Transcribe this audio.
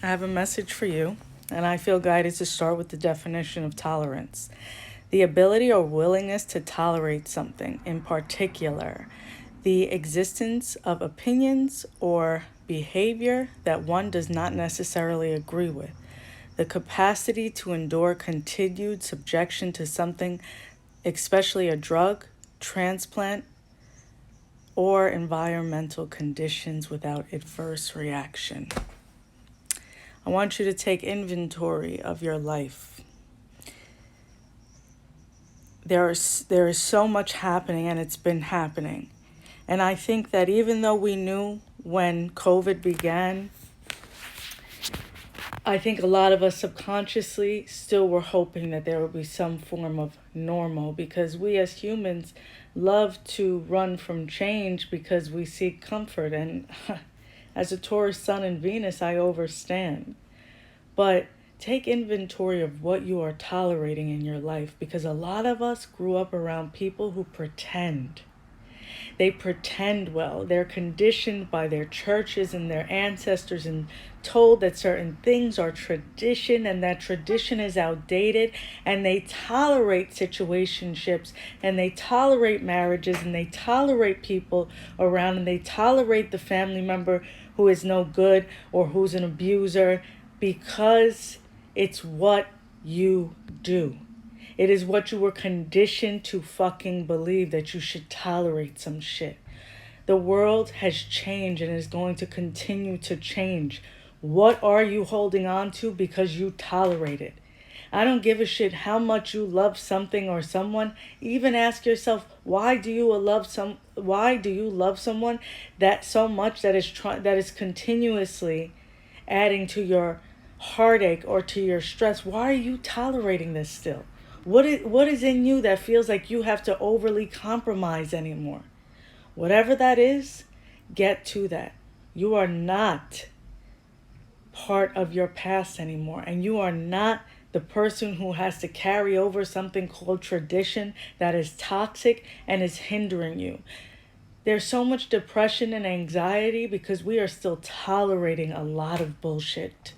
I have a message for you, and I feel guided to start with the definition of tolerance: the ability or willingness to tolerate something, in particular, the existence of opinions or behavior that one does not necessarily agree with, the capacity to endure continued subjection to something, especially a drug, transplant, or environmental conditions without adverse reaction. I want you to take inventory of your life. There is so much happening, and it's been happening. And I think that even though we knew when COVID began, I think a lot of us subconsciously still were hoping that there would be some form of normal, because we as humans love to run from change because we seek comfort. And as a Taurus sun and Venus, I overstand. But take inventory of what you are tolerating in your life, because a lot of us grew up around people who pretend. They pretend well. They're conditioned by their churches and their ancestors and told that certain things are tradition and that tradition is outdated, and they tolerate situationships and they tolerate marriages and they tolerate people around, and they tolerate the family member who is no good or who's an abuser, because it's what you do. It is what you were conditioned to fucking believe, that you should tolerate some shit. The world has changed and is going to continue to change. What are you holding on to because you tolerate it? I don't give a shit how much you love something or someone. Even ask yourself, why do you love someone that so much that is continuously adding to your heartache or to your stress? Why are you tolerating this still? What is in you that feels like you have to overly compromise anymore? Whatever that is, get to that. You are not part of your past anymore, and you are not the person who has to carry over something called tradition that is toxic and is hindering you. There's so much depression and anxiety because we are still tolerating a lot of bullshit.